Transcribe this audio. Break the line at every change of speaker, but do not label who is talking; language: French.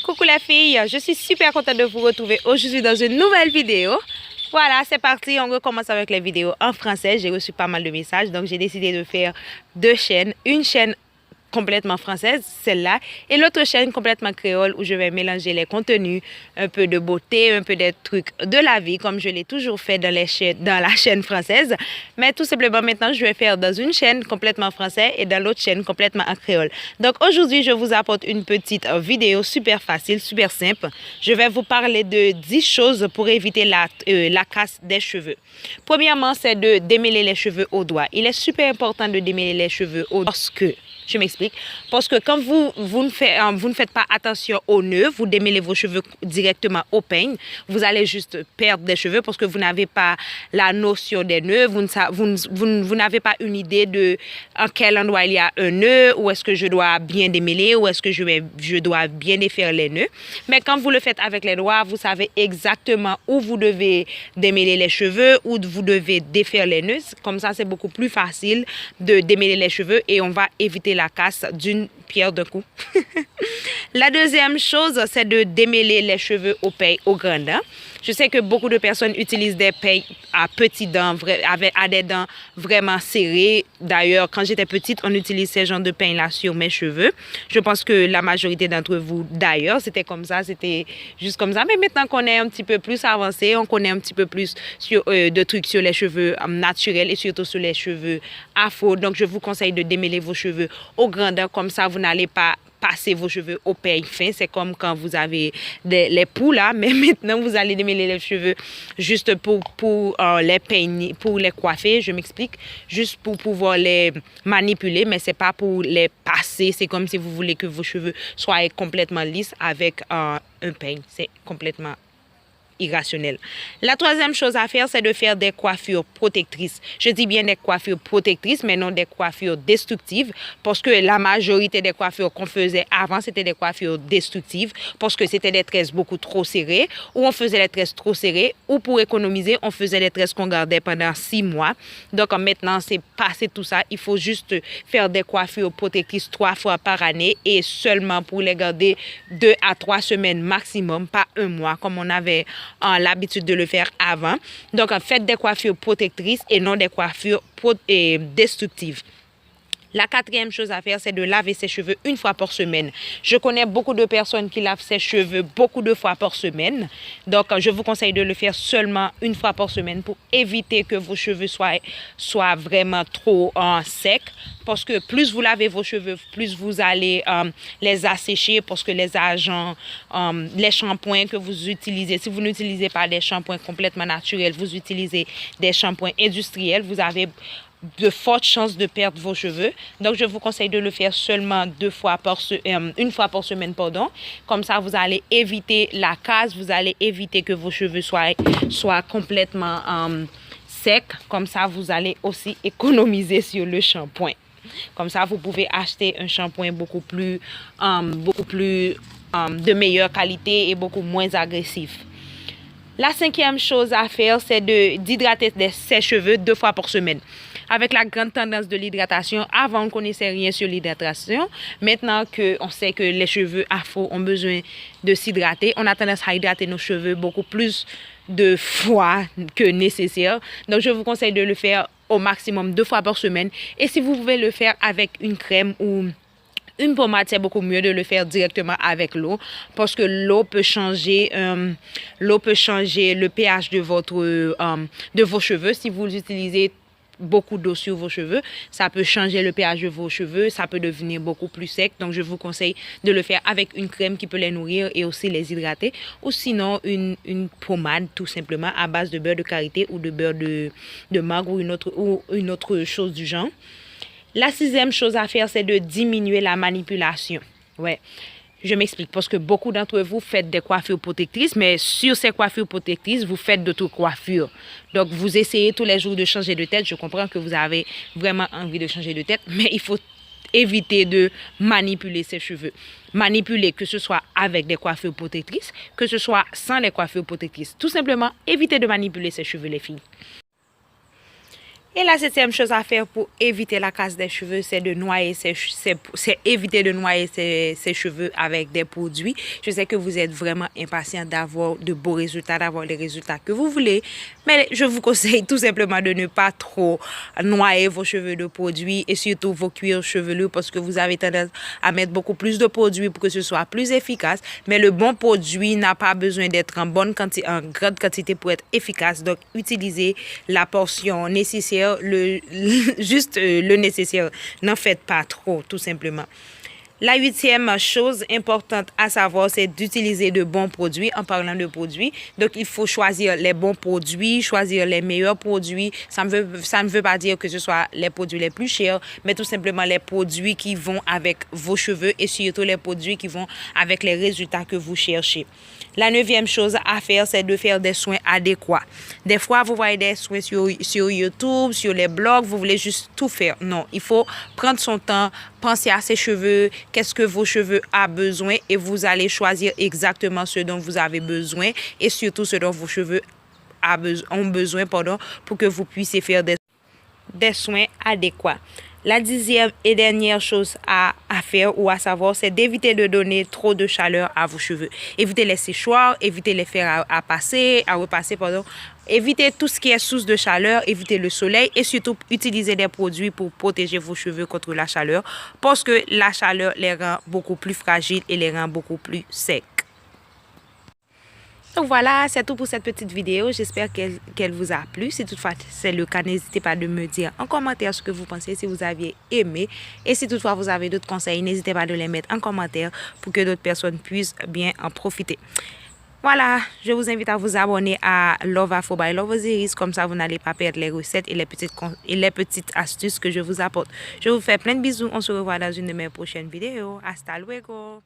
Coucou les filles, je suis super contente de vous retrouver aujourd'hui dans une nouvelle vidéo. Voilà, c'est parti, on recommence avec les vidéos en français. J'ai reçu pas mal de messages, donc j'ai décidé de faire deux chaînes. Une chaîne complètement française, celle-là, et l'autre chaîne complètement créole où je vais mélanger les contenus, un peu de beauté, un peu des trucs de la vie, comme je l'ai toujours fait dans la chaîne française. Mais tout simplement, maintenant, je vais faire dans une chaîne complètement française et dans l'autre chaîne complètement en créole. Donc aujourd'hui, je vous apporte une petite vidéo super facile, super simple. Je vais vous parler de 10 choses pour éviter la casse des cheveux. Premièrement, c'est de démêler les cheveux au doigt. Il est super important de démêler les cheveux au doigt parce que je m'explique. Parce que quand vous ne faites pas attention aux nœuds, vous démêlez vos cheveux directement au peigne, vous allez juste perdre des cheveux parce que vous n'avez pas la notion des nœuds, vous n'avez pas une idée de en quel endroit il y a un nœud, où est-ce que je dois bien démêler, où est-ce que je dois bien défaire les nœuds. Mais quand vous le faites avec les doigts, vous savez exactement où vous devez démêler les cheveux, où vous devez défaire les nœuds. Comme ça, c'est beaucoup plus facile de démêler les cheveux et on va éviter la casse d'une pierre d'un coup. La deuxième chose, c'est de démêler les cheveux aux peilles aux grandes dents. Je sais que beaucoup de personnes utilisent des peilles à petites dents, à des dents vraiment serrées. D'ailleurs, quand j'étais petite, on utilisait ce genre de peille-là sur mes cheveux. Je pense que la majorité d'entre vous, d'ailleurs, c'était comme ça, c'était juste comme ça. Mais maintenant qu'on est un petit peu plus avancé, on connaît un petit peu plus de trucs sur les cheveux naturels et surtout sur les cheveux afro. Donc, je vous conseille de démêler vos cheveux aux grandes dents. Comme ça, vous n'allez pas passer vos cheveux au peigne fin. C'est comme quand vous avez les poux là, mais maintenant vous allez démêler les cheveux juste pour les peigner, pour les coiffer, je m'explique, juste pour pouvoir les manipuler, mais c'est pas pour les passer. C'est comme si vous voulez que vos cheveux soient complètement lisses avec un peigne. C'est complètement irrationnel. La troisième chose à faire, c'est de faire des coiffures protectrices. Je dis bien des coiffures protectrices, mais non des coiffures destructives, parce que la majorité des coiffures qu'on faisait avant, c'était des coiffures destructives, parce que c'était des tresses beaucoup trop serrées, ou on faisait les tresses trop serrées, ou pour économiser, on faisait les tresses qu'on gardait pendant 6 mois. Donc maintenant, c'est passé tout ça. Il faut juste faire des coiffures protectrices 3 fois par année et seulement pour les garder 2 à 3 semaines maximum, pas 1 mois, comme on avait l'habitude de le faire avant. Donc, faites des coiffures protectrices et non des coiffures destructives. La quatrième chose à faire, c'est de laver ses cheveux 1 fois par semaine. Je connais beaucoup de personnes qui lavent ses cheveux beaucoup de fois par semaine. Donc, je vous conseille de le faire seulement 1 fois par semaine pour éviter que vos cheveux soient vraiment trop secs. Parce que plus vous lavez vos cheveux, plus vous allez les assécher. Parce que les agents, les shampoings que vous utilisez, si vous n'utilisez pas des shampoings complètement naturels, vous utilisez des shampoings industriels, vous avez de fortes chances de perdre vos cheveux. Donc, je vous conseille de le faire seulement 1 fois par semaine, pardon. Comme ça, vous allez éviter la casse, vous allez éviter que vos cheveux soient complètement secs. Comme ça, vous allez aussi économiser sur le shampoing. Comme ça, vous pouvez acheter un shampoing beaucoup plus de meilleure qualité et beaucoup moins agressif. La cinquième chose à faire, c'est d'hydrater ses cheveux 2 fois par semaine. Avec la grande tendance de l'hydratation, avant on ne connaissait rien sur l'hydratation. Maintenant qu'on sait que les cheveux afro ont besoin de s'hydrater, on a tendance à hydrater nos cheveux beaucoup plus de fois que nécessaire. Donc je vous conseille de le faire au maximum 2 fois par semaine. Et si vous pouvez le faire avec une crème ou une pommade, c'est beaucoup mieux de le faire directement avec l'eau parce que l'eau peut changer le pH de vos cheveux. Si vous utilisez beaucoup d'eau sur vos cheveux, ça peut changer le pH de vos cheveux, ça peut devenir beaucoup plus sec. Donc, je vous conseille de le faire avec une crème qui peut les nourrir et aussi les hydrater. Ou sinon, une pommade tout simplement à base de beurre de karité ou de beurre de mangue ou une autre chose du genre. La sixième chose à faire, c'est de diminuer la manipulation. Ouais, je m'explique. Parce que beaucoup d'entre vous faites des coiffures protectrices, mais sur ces coiffures protectrices, vous faites d'autres coiffures. Donc, vous essayez tous les jours de changer de tête. Je comprends que vous avez vraiment envie de changer de tête, mais il faut éviter de manipuler ses cheveux. Manipuler, que ce soit avec des coiffures protectrices, que ce soit sans les coiffures protectrices. Tout simplement, évitez de manipuler ses cheveux, les filles. Et la septième chose à faire pour éviter la casse des cheveux, c'est de noyer éviter de noyer ses cheveux avec des produits. Je sais que vous êtes vraiment impatient d'avoir de beaux résultats, d'avoir les résultats que vous voulez, mais je vous conseille tout simplement de ne pas trop noyer vos cheveux de produits et surtout vos cuirs chevelus parce que vous avez tendance à mettre beaucoup plus de produits pour que ce soit plus efficace. Mais le bon produit n'a pas besoin d'être en grande quantité pour être efficace. Donc, utilisez la portion nécessaire, juste le nécessaire. N'en faites pas trop, tout simplement. La huitième chose importante à savoir, c'est d'utiliser de bons produits. En parlant de produits, donc il faut choisir les bons produits, choisir les meilleurs produits. Ça ne veut pas dire que ce soit les produits les plus chers, mais tout simplement les produits qui vont avec vos cheveux et surtout les produits qui vont avec les résultats que vous cherchez. La neuvième chose à faire, c'est de faire des soins adéquats. Des fois, vous voyez des soins sur YouTube, sur les blogs, vous voulez juste tout faire. Non, il faut prendre son temps, penser à ses cheveux, qu'est-ce que vos cheveux ont besoin et vous allez choisir exactement ce dont vous avez besoin et surtout ce dont vos cheveux ont besoin pour que vous puissiez faire des soins adéquats. La dixième et dernière chose à faire ou à savoir, c'est d'éviter de donner trop de chaleur à vos cheveux. Évitez les séchoirs, évitez les faire à repasser. Évitez tout ce qui est source de chaleur, évitez le soleil et surtout utilisez des produits pour protéger vos cheveux contre la chaleur parce que la chaleur les rend beaucoup plus fragiles et les rend beaucoup plus secs. Donc voilà, c'est tout pour cette petite vidéo. J'espère qu'elle vous a plu. Si toutefois c'est le cas, n'hésitez pas de me dire en commentaire ce que vous pensez, si vous aviez aimé. Et si toutefois vous avez d'autres conseils, n'hésitez pas de les mettre en commentaire pour que d'autres personnes puissent bien en profiter. Voilà, je vous invite à vous abonner à Love Afro by Love Osiris. Comme ça, vous n'allez pas perdre les recettes et les petites astuces que je vous apporte. Je vous fais plein de bisous. On se revoit dans une de mes prochaines vidéos. Hasta luego.